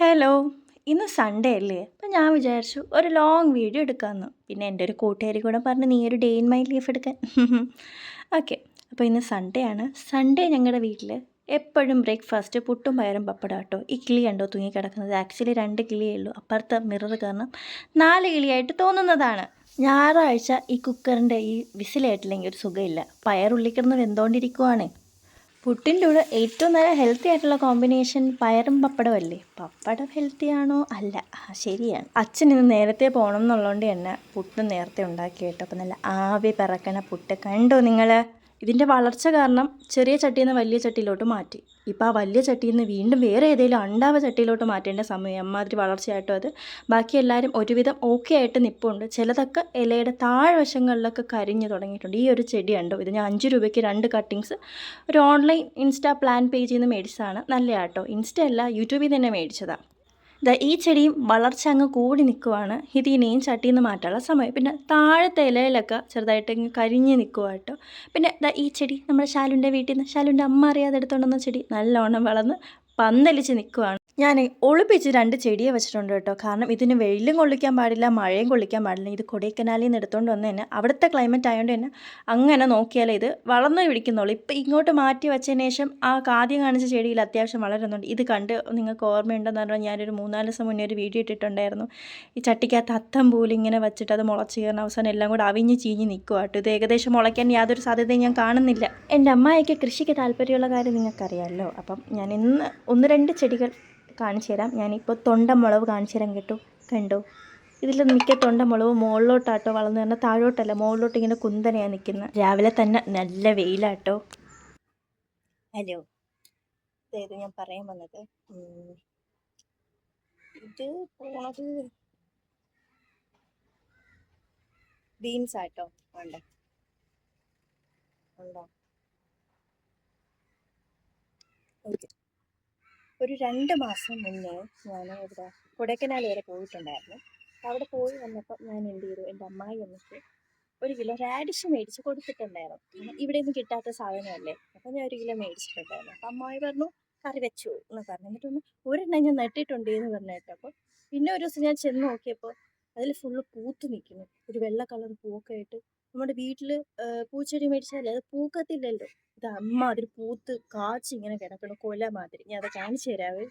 Hello. ഇന്ന് Sunday അല്ലേ? അപ്പം ഞാൻ വിചാരിച്ചു ഒരു ലോങ് വീഡിയോ എടുക്കാമെന്ന്. പിന്നെ എൻ്റെ ഒരു കൂട്ടുകാരി കൂടെ പറഞ്ഞ് നീ ഒരു ഡേ ഇൻ മൈ ലൈഫ് എടുക്കാൻ. ഓക്കെ. അപ്പോൾ ഇന്ന് സൺഡേ ആണ്. സൺഡേ ഞങ്ങളുടെ വീട്ടിൽ എപ്പോഴും ബ്രേക്ക്ഫാസ്റ്റ് പുട്ടും പയറും പപ്പടം കേട്ടോ. ഈ കിളി കണ്ടോ തൂങ്ങിക്കിടക്കുന്നത്? ആക്ച്വലി 2 കിളിയേ ഉള്ളൂ. അപ്പുറത്തെ മിറർ കാരണം 4 കിളിയായിട്ട് തോന്നുന്നതാണ്. ഞായറാഴ്ച ഈ കുക്കറിൻ്റെ ഈ വിസിലായിട്ടില്ലെങ്കിൽ ഒരു സുഖമില്ല. പയറുള്ളിക്കിടന്ന് വെന്തോണ്ടിരിക്കുവാണേ. പുട്ടിൻ്റെ കൂടെ ഏറ്റവും നല്ല ഹെൽത്തി ആയിട്ടുള്ള കോമ്പിനേഷൻ പയറും പപ്പടവും അല്ലേ? പപ്പടം ഹെൽത്തി ആണോ? അല്ല. ശരിയാണ്. അച്ഛൻ ഇന്ന് നേരത്തെ പോകണം എന്നുള്ളതുകൊണ്ട് തന്നെ പുട്ട് നേരത്തെ ഉണ്ടാക്കി കേട്ടോ. അപ്പം നല്ല ആവി പറക്കണ പുട്ട് കണ്ടോ നിങ്ങൾ? ഇതിൻ്റെ വളർച്ച കാരണം ചെറിയ ചട്ടിയിൽ നിന്ന് വലിയ ചട്ടിയിലോട്ട് മാറ്റി. ഇപ്പോൾ ആ വലിയ ചട്ടിയിൽ നിന്ന് വീണ്ടും വേറെ ഏതെങ്കിലും അണ്ടാവ ചട്ടിയിലോട്ട് മാറ്റേണ്ട സമയം. അമ്മാതിരി വളർച്ചയായിട്ടോ അത്. ബാക്കി എല്ലാവരും ഒരുവിധം ഓക്കെ ആയിട്ട് നിൽപ്പുണ്ട്. ചിലതൊക്കെ ഇലയുടെ താഴ്വശങ്ങളിലൊക്കെ കരിഞ്ഞു തുടങ്ങിയിട്ടുണ്ട്. ഈ ഒരു ചെടി കണ്ടോ? ഇത് ഞാൻ 5 രൂപയ്ക്ക് 2 കട്ടിങ്സ് ഒരു ഓൺലൈൻ ഇൻസ്റ്റാ പ്ലാൻ പേജിൽ നിന്ന് മേടിച്ചതാണ്. നല്ലതാട്ടോ. ഇൻസ്റ്റ അല്ല, യൂട്യൂബിൽ നിന്ന് തന്നെ മേടിച്ചതാണ്. ഈ ചെടിയും വളർച്ച അങ്ങ് കൂടി നിൽക്കുവാണ്. ഇതിനെയും ചട്ടിയിൽ നിന്ന് മാറ്റാനുള്ള സമയം. പിന്നെ താഴത്തെ ഇലയിലൊക്കെ ചെറുതായിട്ട് ഇങ്ങ് കരിഞ്ഞ് നിൽക്കുക കേട്ടോ. പിന്നെ ഈ ചെടി നമ്മുടെ ശാലുൻ്റെ വീട്ടിൽ നിന്ന് ശാലുൻ്റെ അമ്മ അറിയാതെ എടുത്തുകൊണ്ടുവന്ന ചെടി നല്ലോണം വളർന്ന് പന്തലിച്ച് നിൽക്കുവാണ്. ഞാൻ ഒളിപ്പിച്ച് 2 ചെടിയെ വെച്ചിട്ടുണ്ട് കേട്ടോ. കാരണം ഇതിന് വെയിലും കൊള്ളിക്കാൻ പാടില്ല, മഴയും കൊള്ളിക്കാൻ പാടില്ല. ഇത് കൊടൈക്കനാലിൽ നിന്ന് എടുത്തുകൊണ്ട് വന്ന് തന്നെ അവിടുത്തെ ക്ലൈമറ്റ് ആയതുകൊണ്ട് തന്നെ അങ്ങനെ നോക്കിയാലേ ഇത് വളർന്നു പിടിക്കുന്നുള്ളൂ. ഇപ്പം ഇങ്ങോട്ട് മാറ്റി വെച്ചതിന് ശേഷം ആ ആദ്യം കാണിച്ച ചെടിയിൽ അത്യാവശ്യം വളരുന്നുണ്ട്. ഇത് കണ്ട് നിങ്ങൾക്ക് ഓർമ്മയുണ്ടെന്ന് പറഞ്ഞാൽ ഞാനൊരു 3-4 ദിവസം മുന്നേ ഒരു വീഡിയോ ഇട്ടിട്ടുണ്ടായിരുന്നു. ഈ ചട്ടിക്കകത്ത് അത്തം പോലും ഇങ്ങനെ വെച്ചിട്ട് അത് മുളച്ച് കയറുന്ന അവസാനം എല്ലാം കൂടെ അവിഞ്ഞ് ചീഞ്ഞ് നിൽക്കുക കേട്ടോ. ഇത് ഏകദേശം മുളയ്ക്കാൻ യാതൊരു സാധ്യതയും ഞാൻ കാണുന്നില്ല. എൻ്റെ അമ്മായിക്ക് കൃഷിക്ക് താല്പര്യമുള്ള കാര്യം നിങ്ങൾക്കറിയാമല്ലോ. അപ്പം ഞാൻ ഇന്ന് 1-2 ചെടികൾ കാണിച്ചു തരാം. ഞാനിപ്പോൾ തൊണ്ടമുളക് കാണിച്ചു തരാം കേട്ടോ. കണ്ടോ? ഇതിൽ മിക്ക തൊണ്ടമുളക് മുകളിലോട്ടാട്ടോ വളർന്നു പറഞ്ഞാൽ താഴോട്ടല്ല, മുകളിലോട്ട് ഇങ്ങനെ കുന്തനെയാണ് നിൽക്കുന്നത്. രാവിലെ തന്നെ നല്ല വെയിലാട്ടോ. ഹലോ. അതായത് ഞാൻ പറയാൻ വന്നത് ഇത് പോണത് ബീൻസ് ആട്ടോ. വേണ്ട ഉണ്ടോ? ഓക്കെ. ഒരു 2 മാസം മുന്നേ ഞാൻ ഇവിടെ കൊടൈക്കനാൽ വരെ പോയിട്ടുണ്ടായിരുന്നു. അവിടെ പോയി വന്നപ്പോൾ ഞാൻ എന്ത് ചെയ്തു, എൻ്റെ അമ്മായി അമ്മയ്ക്ക് 1 കിലോ റാഡിഷ് മേടിച്ച് കൊടുത്തിട്ടുണ്ടായിരുന്നു. ഇവിടെ നിന്ന് കിട്ടാത്ത സാധനമല്ലേ. അപ്പം ഞാൻ 1 കിലോ മേടിച്ചിട്ടുണ്ടായിരുന്നു. അപ്പം അമ്മായി പറഞ്ഞു കറി വെച്ചു എന്ന് പറഞ്ഞു. എന്നിട്ടൊന്ന് ഒരെണ്ണം ഞാൻ നട്ടിട്ടുണ്ട് എന്ന് പറഞ്ഞു കേട്ടോ. അപ്പോൾ പിന്നെ ഒരു ദിവസം ഞാൻ ചെന്ന് നോക്കിയപ്പോൾ അതിൽ ഫുള്ള് പൂത്ത് നിൽക്കുന്നു. ഒരു വെള്ള കളർ പൂവൊക്കെ ആയിട്ട്. നമ്മുടെ വീട്ടിൽ പൂച്ചെടി മേടിച്ചാലേ അത് പൂക്കത്തില്ലല്ലോ. ഇത് അമ്മാതിരി പൂത്ത് കാച്ചി ഇങ്ങനെ കിടക്കണം, കൊല മാതിരി. ഞാൻ അത് കാണിച്ചു തരാവേ.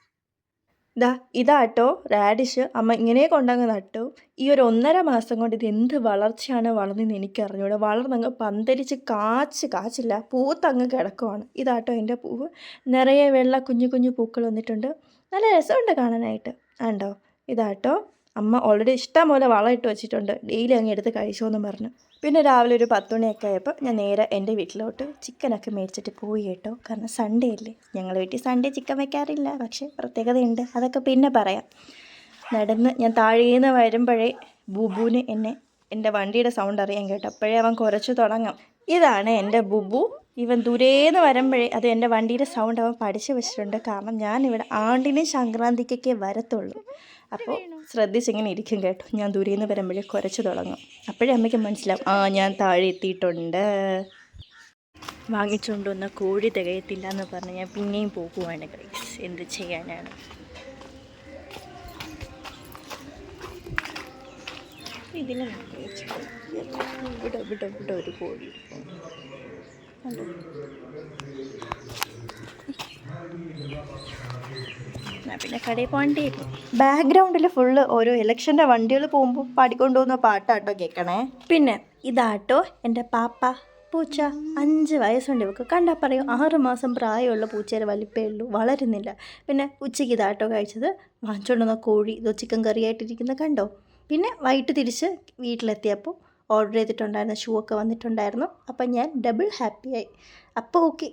ഇതാട്ടോ റാഡിഷ്. അമ്മ ഇങ്ങനെ കൊണ്ടങ്ങ് നട്ടു. ഈ ഒരു 1.5 മാസം കൊണ്ട് ഇത് എന്ത് വളർച്ചയാണ് വളർന്നെന്ന് എനിക്കറിഞ്ഞൂടെ. വളർന്നങ്ങ് പന്തലിച്ച് കാച്ചില്ല, പൂത്തങ്ങ് കിടക്കുവാണ്. ഇതാട്ടോ എൻ്റെ പൂവ്. നിറയെ വെള്ള കുഞ്ഞു കുഞ്ഞു പൂക്കൾ വന്നിട്ടുണ്ട്. നല്ല രസമുണ്ട് കാണാനായിട്ട്. കണ്ടോ? ഇതാട്ടോ. അമ്മ ഓൾറെഡി ഇഷ്ടം പോലെ വളം ഇട്ട് വെച്ചിട്ടുണ്ട്. ഡെയിലി അങ്ങ് എടുത്ത് കഴിച്ചോന്ന് പറഞ്ഞു. പിന്നെ രാവിലെ ഒരു 10 മണിയൊക്കെ ആയപ്പോൾ ഞാൻ നേരെ എൻ്റെ വീട്ടിലോട്ട് ചിക്കനൊക്കെ മേടിച്ചിട്ട് പോയി കേട്ടോ. കാരണം സൺഡേ അല്ലേ. ഞങ്ങളുടെ വീട്ടിൽ സൺഡേ ചിക്കൻ വയ്ക്കാറില്ല, പക്ഷേ പ്രത്യേകതയുണ്ട്. അതൊക്കെ പിന്നെ പറയാം. നടന്ന് ഞാൻ താഴേന്ന് വരുമ്പോഴേ ബുബുവിന് എൻ്റെ വണ്ടിയുടെ സൗണ്ട് അറിയാൻ കേട്ടോ. അപ്പോഴേ അവൻ കുരച്ചു തുടങ്ങും. ഇതാണ് എൻ്റെ ബുബു. ഇവൻ ദൂരേന്ന് വരുമ്പോഴേ അത് എൻ്റെ വണ്ടിയുടെ സൗണ്ട് അവൻ പഠിച്ചു വെച്ചിട്ടുണ്ട്. കാരണം ഞാനിവിടെ ആണ്ടിനും സംക്രാന്തിക്കൊക്കെ വരത്തുള്ളൂ. അപ്പോൾ ശ്രദ്ധിച്ചിങ്ങനെ ഇരിക്കും കേട്ടോ. ഞാൻ ദൂരേന്ന് വരുമ്പോഴേ കുരച്ചു തുടങ്ങും. അപ്പോഴേ അമ്മയ്ക്ക് മനസ്സിലാവും ഞാൻ താഴെ എത്തിയിട്ടുണ്ട്. വാങ്ങിച്ചുകൊണ്ട് വന്ന കോഴി തികയത്തില്ല എന്ന് പറഞ്ഞ് ഞാൻ പിന്നെയും പോകുവാണ് ഗൈസ്. എന്ത് ചെയ്യാനാണ്. ഇതിന് ഇവിടെ ഒരു കോഴി പിന്നെ കടയിൽ പോകണ്ടേ. ബാക്ക്ഗ്രൗണ്ടിൽ ഫുള്ള് ഓരോ ഇലക്ഷൻ്റെ വണ്ടികൾ പോകുമ്പോൾ പാടിക്കൊണ്ടുപോകുന്ന പാട്ടാട്ടോ കേൾക്കണേ. പിന്നെ ഇതാട്ടോ എൻ്റെ പാപ്പ പൂച്ച. 5 വയസ്സുണ്ട് ഇവർക്ക്. കണ്ടാൽ പറയും 6 മാസം പ്രായമുള്ള പൂച്ചയുടെ വലിപ്പേ ഉള്ളൂ, വളരുന്നില്ല. പിന്നെ ഉച്ചയ്ക്ക് ഇതാട്ടോ കഴിച്ചത്. വാങ്ങിച്ചുകൊണ്ടുവന്ന കോഴി ഇതോ ചിക്കൻ കറിയായിട്ടിരിക്കുന്നത് കണ്ടോ. പിന്നെ വൈകിട്ട് തിരിച്ച് വീട്ടിലെത്തിയപ്പോൾ ഓർഡർ ചെയ്തിട്ടുണ്ടായിരുന്ന ഷൂ ഒക്കെ വന്നിട്ടുണ്ടായിരുന്നു. അപ്പം ഞാൻ ഡബിൾ ഹാപ്പിയായി. അപ്പോൾ ഓക്കെ.